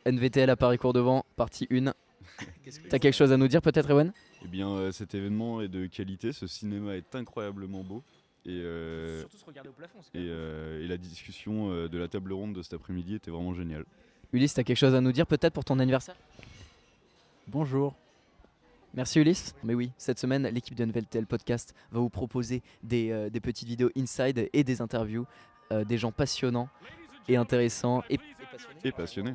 NVTL à Paris Cours-Devant, partie 1. T'as quelque chose à nous dire peut-être, Ewan? Eh bien, cet événement est de qualité, ce cinéma est incroyablement beau. Et, Surtout se regarder au plafond. et la discussion de la table ronde de cet après-midi était vraiment géniale. Ulysse, t'as quelque chose à nous dire peut-être pour ton anniversaire? Bonjour. Merci Ulysse. Mais oui, cette semaine, l'équipe de NVTL Podcast va vous proposer des petites vidéos inside et des interviews, des gens passionnants et intéressants Et passionné.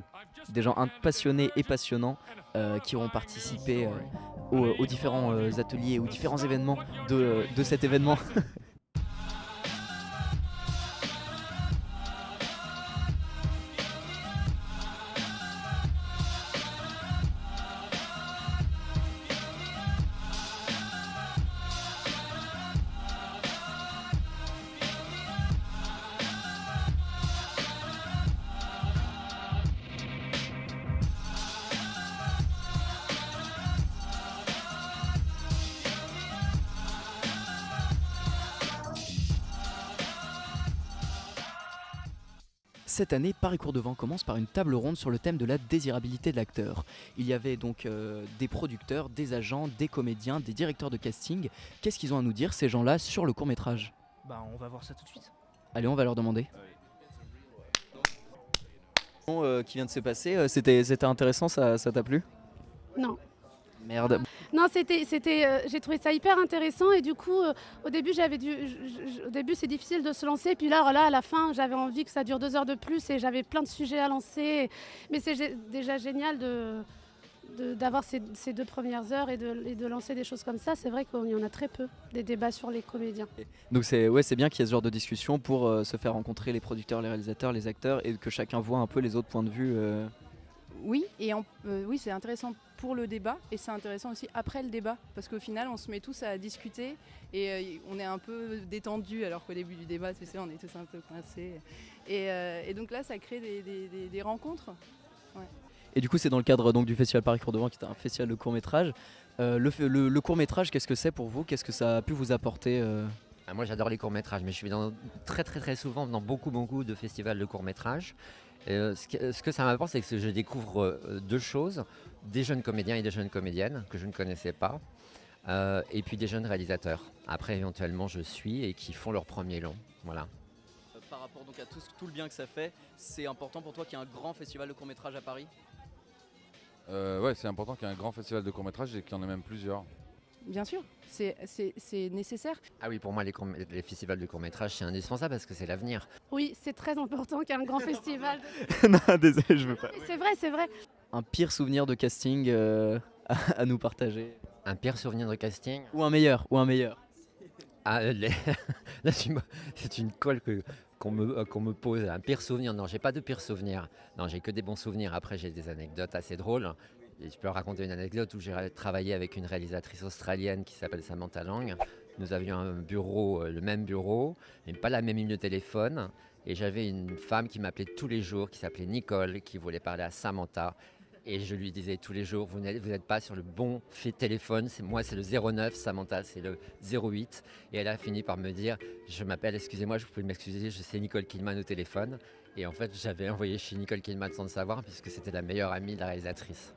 des gens passionnés et passionnants qui auront participé aux différents ateliers, aux différents événements de cet événement. Cette année, Paris Cours-Devant commence par une table ronde sur le thème de la désirabilité de l'acteur. Il y avait donc des producteurs, des agents, des comédiens, des directeurs de casting. Qu'est-ce qu'ils ont à nous dire, ces gens-là, sur le court-métrage? Bah on va voir ça tout de suite. Allez, on va leur demander. Qui vient de se passer, c'était intéressant, ça t'a plu? Non. Merde. Non, j'ai trouvé ça hyper intéressant et du coup, au début, au début, c'est difficile de se lancer. Puis là, à la fin, j'avais envie que ça dure 2 heures de plus et j'avais plein de sujets à lancer. Mais c'est déjà génial d'avoir ces 2 premières heures et de lancer des choses comme ça. C'est vrai qu'il y en a très peu, des débats sur les comédiens. Donc c'est bien qu'il y ait ce genre de discussion pour se faire rencontrer les producteurs, les réalisateurs, les acteurs et que chacun voit un peu les autres points de vue. Oui, oui, c'est intéressant pour le débat et c'est intéressant aussi après le débat parce qu'au final on se met tous à discuter et on est un peu détendu alors qu'au début du débat tu sais on est tous un peu coincés et donc là ça crée des rencontres. Ouais. Et du coup c'est dans le cadre donc, du Festival Paris Cours-Devant qui est un festival de court-métrage. Le court-métrage, qu'est-ce que c'est pour vous? Qu'est-ce que ça a pu vous apporter Moi j'adore les courts-métrages, mais je suis très souvent dans beaucoup de festivals de courts-métrages. Ce que ça m'apporte, c'est que je découvre 2 choses, des jeunes comédiens et des jeunes comédiennes que je ne connaissais pas, et puis des jeunes réalisateurs. Après, éventuellement, je suis et qui font leur premier long. Voilà. Par rapport donc à tout le bien que ça fait, c'est important pour toi qu'il y ait un grand festival de court-métrage à Paris? Ouais, c'est important qu'il y ait un grand festival de court-métrage et qu'il y en ait même plusieurs. Bien sûr, c'est nécessaire. Ah oui, pour moi, les festivals de court-métrage, c'est indispensable parce que c'est l'avenir. Oui, c'est très important qu'il y ait un grand festival. Non, désolé, je veux pas. Mais c'est vrai. Un pire souvenir de casting à nous partager? Un pire souvenir de casting? Ou un meilleur? Ah, là, c'est une colle qu'on me pose. Un pire souvenir? Non, j'ai pas de pire souvenir. Non, j'ai que des bons souvenirs. Après, j'ai des anecdotes assez drôles. Et je peux raconter une anecdote où j'ai travaillé avec une réalisatrice australienne qui s'appelle Samantha Lang. Nous avions un bureau, le même bureau, mais pas la même ligne de téléphone. Et j'avais une femme qui m'appelait tous les jours, qui s'appelait Nicole, qui voulait parler à Samantha. Et je lui disais tous les jours, vous n'êtes pas sur le bon téléphone. Moi, c'est le 09, Samantha, c'est le 08. Et elle a fini par me dire, je m'appelle, excusez-moi, je pouvez m'excuser, je sais Nicole Kidman au téléphone. Et en fait, j'avais envoyé chez Nicole Kidman sans le savoir, puisque c'était la meilleure amie de la réalisatrice.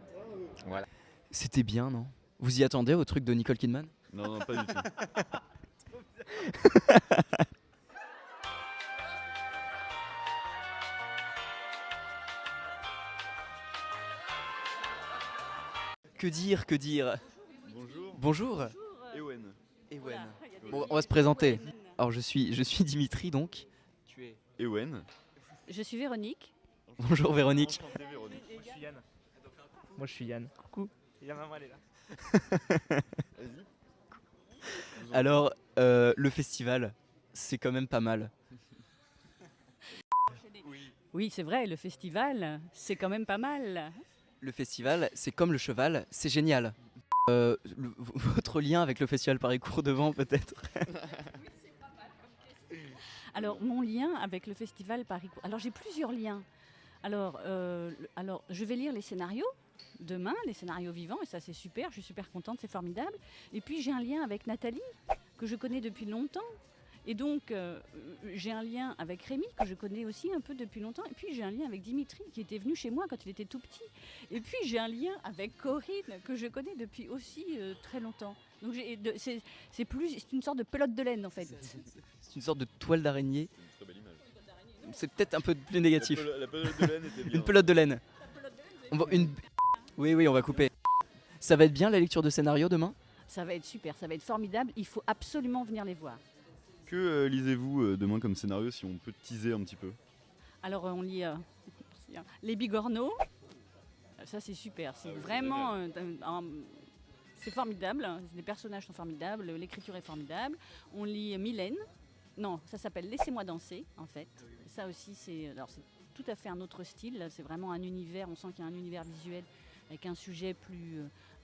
Voilà. C'était bien, non? Vous y attendez au truc de Nicole Kidman? Non, pas du tout. Que dire? Bonjour. Ewen. Ewen. Bon, on va se présenter. Alors je suis Dimitri donc. Tu es Ewen. Je suis Véronique. Bonjour Véronique. Moi je suis Yann. Moi je suis Yann. Coucou. Et la maman elle est là. Alors le festival, c'est quand même pas mal. Oui, c'est vrai, le festival, c'est quand même pas mal. Le festival, c'est comme le cheval, c'est génial. Votre lien avec le festival Paris Cours-Devant peut-être? Alors, mon lien avec le festival Paris... Alors, j'ai plusieurs liens. Alors, je vais lire les scénarios demain, les scénarios vivants, et ça, c'est super. Je suis super contente, c'est formidable. Et puis, j'ai un lien avec Nathalie, que je connais depuis longtemps. Et donc, j'ai un lien avec Rémi, que je connais aussi un peu depuis longtemps. Et puis, j'ai un lien avec Dimitri, qui était venu chez moi quand il était tout petit. Et puis, j'ai un lien avec Corinne, que je connais depuis aussi très longtemps. Donc, c'est une sorte de pelote de laine, en fait. C'est une sorte de toile d'araignée. C'est une très belle image. C'est peut-être un peu plus négatif. La pelote de laine était bien. Une pelote de laine. Oui, on va couper. Ça va être bien la lecture de scénario demain? Ça va être super, ça va être formidable. Il faut absolument venir les voir. Que lisez-vous demain comme scénario, si on peut teaser un petit peu? Alors, on lit Les Bigorneaux. Ça, c'est super. C'est vraiment... c'est formidable. Les personnages sont formidables. L'écriture est formidable. On lit Mylène. Non, ça s'appelle Laissez-moi danser, en fait. Ça aussi, c'est tout à fait un autre style. Là, c'est vraiment un univers. On sent qu'il y a un univers visuel avec un sujet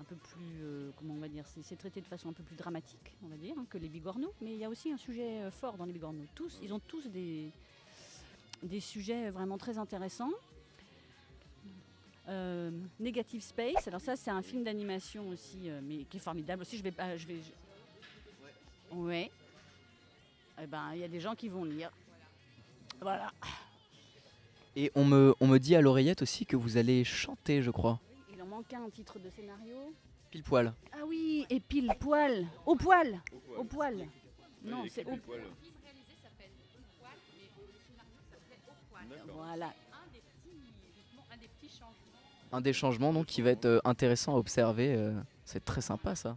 un peu plus, comment on va dire, c'est traité de façon un peu plus dramatique, on va dire, que les Bigorneaux. Mais il y a aussi un sujet fort dans les Bigorneaux. Ils ont tous des sujets vraiment très intéressants. Negative Space, alors ça c'est un film d'animation aussi, mais qui est formidable aussi. Ouais. Eh ben, il y a des gens qui vont lire. Voilà. Et on me dit à l'oreillette aussi que vous allez chanter, je crois. Il en manquait un titre de scénario. Pile poil. Ah oui, et pile poil. Au poil. Au poil. Non, c'est au poil. Voilà. Un des changements donc qui va être intéressant à observer. C'est très sympa ça.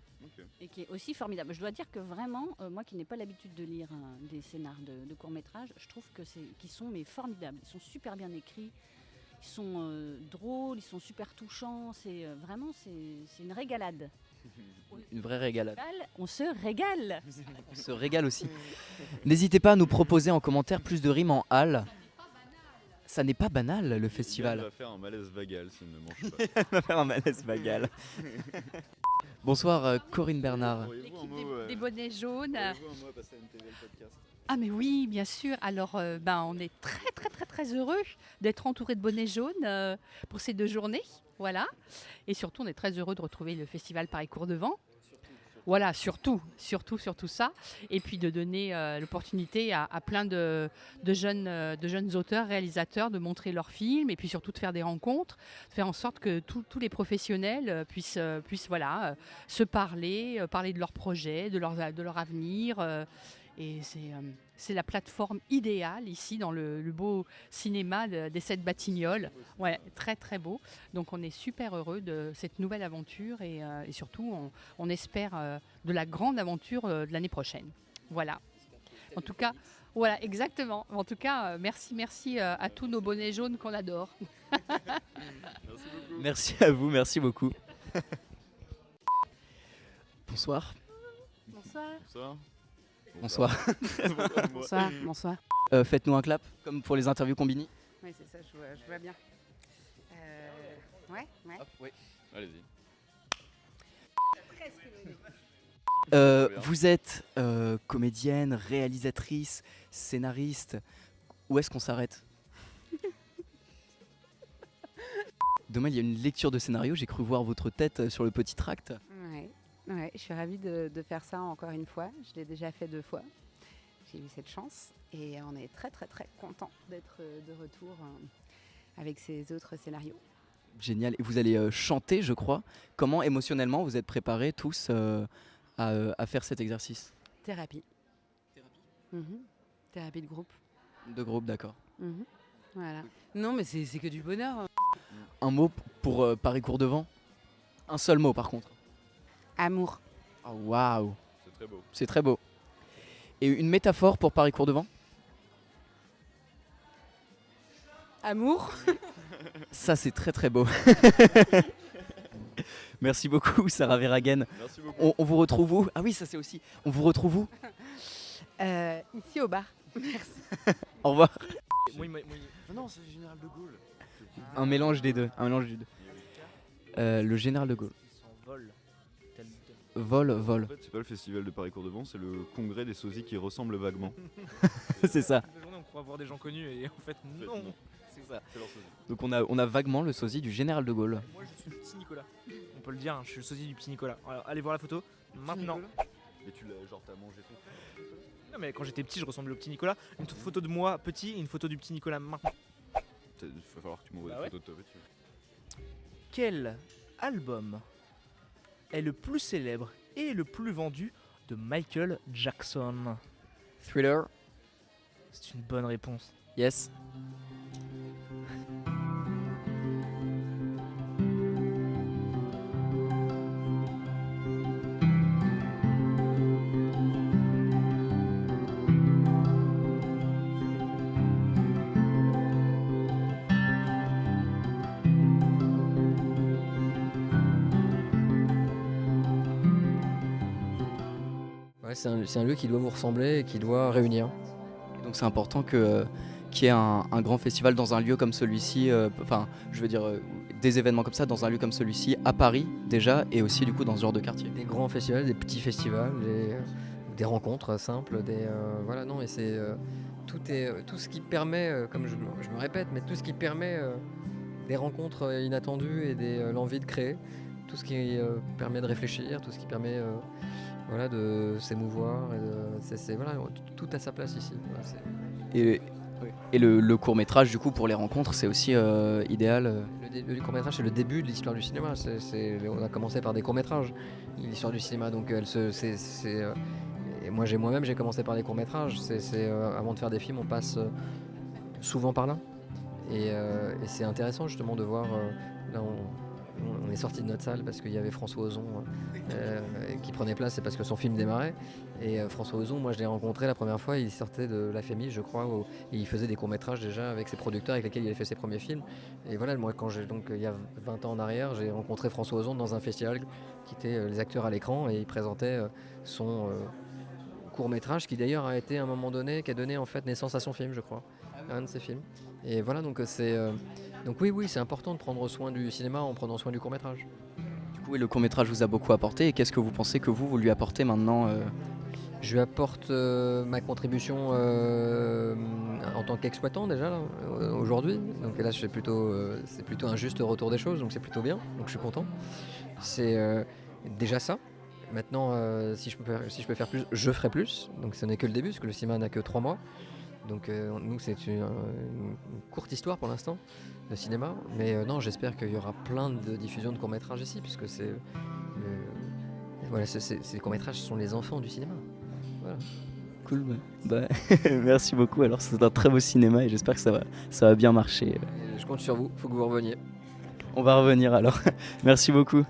Et qui est aussi formidable. Je dois dire que vraiment, moi qui n'ai pas l'habitude de lire des scénars de courts-métrages, je trouve qu'ils sont formidables. Ils sont super bien écrits, ils sont drôles, ils sont super touchants. C'est une régalade. Une vraie régalade. On se régale. On se régale aussi. N'hésitez pas à nous proposer en commentaire plus de rimes en hal. Ça n'est pas banal le festival. On va faire un malaise vagal s'il ne mange pas. On va faire un malaise vagal. Bonsoir Corinne Bernard. Des bonnets jaunes. Auriez-vous un mot à passer à NTV, le podcast? Ah mais oui, bien sûr. Alors, on est très heureux d'être entouré de bonnets jaunes pour ces 2 journées. Voilà. Et surtout, on est très heureux de retrouver le festival Paris Cours de Vent. Voilà, surtout ça. Et puis de donner l'opportunité à plein de jeunes auteurs, réalisateurs de montrer leurs films et puis surtout de faire des rencontres, de faire en sorte que tous les professionnels puissent se parler, parler de leurs projets, de leur avenir. Et c'est la plateforme idéale ici dans le beau cinéma des 7 Batignolles. Ouais, très beau. Donc on est super heureux de cette nouvelle aventure et surtout on espère de la grande aventure de l'année prochaine. Voilà. En tout cas, voilà, exactement. En tout cas, merci à tous nos bonnets jaunes qu'on adore. Merci à vous, merci beaucoup. Bonsoir. Bonsoir. Bonsoir. Bonsoir. Faites-nous un clap, comme pour les interviews Combini. Oui, c'est ça, je vois bien. Ouais. Hop, oui. Allez-y. Vous êtes comédienne, réalisatrice, scénariste. Où est-ce qu'on s'arrête? Demain, il y a une lecture de scénario. J'ai cru voir votre tête sur le petit tract. Ouais, je suis ravie de faire ça encore une fois. Je l'ai déjà fait 2 fois. J'ai eu cette chance et on est très content d'être de retour avec ces autres scénarios. Génial. Et vous allez chanter, je crois. Comment émotionnellement vous êtes préparés tous à faire cet exercice? Thérapie. Thérapie de groupe. De groupe, d'accord. Voilà. Non, mais c'est que du bonheur. Un mot pour Paris Cours de Vent? Un seul mot par contre. Amour. Oh, waouh. C'est très beau. C'est très beau. Et une métaphore pour Paris Cours de Vent? Amour. Ça, c'est très beau. Merci beaucoup, Sarah Verhagen. Merci beaucoup. On vous retrouve où? Ah oui, ça c'est aussi. On vous retrouve où? Ici au bar. Merci. Au revoir. Non, c'est le général de Gaulle. Un mélange des deux. Le général de Gaulle. Ils s'envolent. Vol. En fait, c'est pas le festival de Paris Cours de Vent, c'est le congrès des sosies qui ressemblent vaguement. C'est ça. Toute la journée, on croit voir des gens connus et en fait, non. C'est ça. C'est leur sosie. Donc on a vaguement le sosie du général de Gaulle. Moi, je suis le petit Nicolas. On peut le dire, hein, je suis le sosie du petit Nicolas. Alors, allez voir la photo maintenant. Et tu l'as, genre, t'as mangé ton frère? Non, mais quand j'étais petit, je ressemblais au petit Nicolas. Une photo de moi petit et une photo du petit Nicolas maintenant. Il va falloir que tu m'envoies Bah des ouais. photos de toi petit. Quel album est le plus célèbre et le plus vendu de Michael Jackson? Thriller. C'est une bonne réponse. Yes. Ouais, c'est un lieu qui doit vous ressembler et qui doit réunir. Donc c'est important que qu'il y ait un grand festival dans un lieu comme celui-ci, enfin je veux dire des événements comme ça dans un lieu comme celui-ci à Paris déjà et aussi du coup dans ce genre de quartier. Des grands festivals, des petits festivals, des rencontres simples, voilà non et c'est tout ce qui permet, comme je me répète, mais tout ce qui permet des rencontres inattendues et l'envie de créer, tout ce qui permet de réfléchir, tout ce qui permet voilà, de s'émouvoir, voilà, tout à sa place ici. Voilà, Et le court métrage du coup pour les rencontres c'est aussi idéal. Le court-métrage, c'est le début de l'histoire du cinéma. On a commencé par des courts-métrages, l'histoire du cinéma. Donc, et moi-même, j'ai commencé par des courts-métrages. Avant de faire des films, on passe souvent par là. Et c'est intéressant justement de voir. Là, on est sorti de notre salle parce qu'il y avait François Ozon qui prenait place, c'est parce que son film démarrait. Et François Ozon, moi je l'ai rencontré la première fois, il sortait de la FEMI, je crois, et il faisait des courts-métrages déjà avec ses producteurs avec lesquels il avait fait ses premiers films. Et voilà, moi il y a 20 ans en arrière, j'ai rencontré François Ozon dans un festival qui était les acteurs à l'écran et il présentait son court-métrage qui d'ailleurs a été à un moment donné, qui a donné en fait naissance à son film, je crois, à un de ses films. Et voilà, donc donc oui, c'est important de prendre soin du cinéma en prenant soin du court-métrage. Du coup le court métrage vous a beaucoup apporté et qu'est-ce que vous pensez que vous lui apportez maintenant Je lui apporte ma contribution en tant qu'exploitant déjà là, aujourd'hui. Donc là c'est plutôt un juste retour des choses, donc c'est plutôt bien, donc je suis content. C'est déjà ça. Maintenant si je peux faire plus, je ferai plus. Donc ce n'est que le début, parce que le cinéma n'a que 3 mois. Donc nous c'est une courte histoire pour l'instant de cinéma, mais non, j'espère qu'il y aura plein de diffusions de courts-métrages ici, puisque voilà, ces courts-métrages sont les enfants du cinéma. Voilà. Cool, merci beaucoup, alors c'est un très beau cinéma et j'espère que ça va bien marcher. Je compte sur vous, faut que vous reveniez. On va revenir alors, merci beaucoup.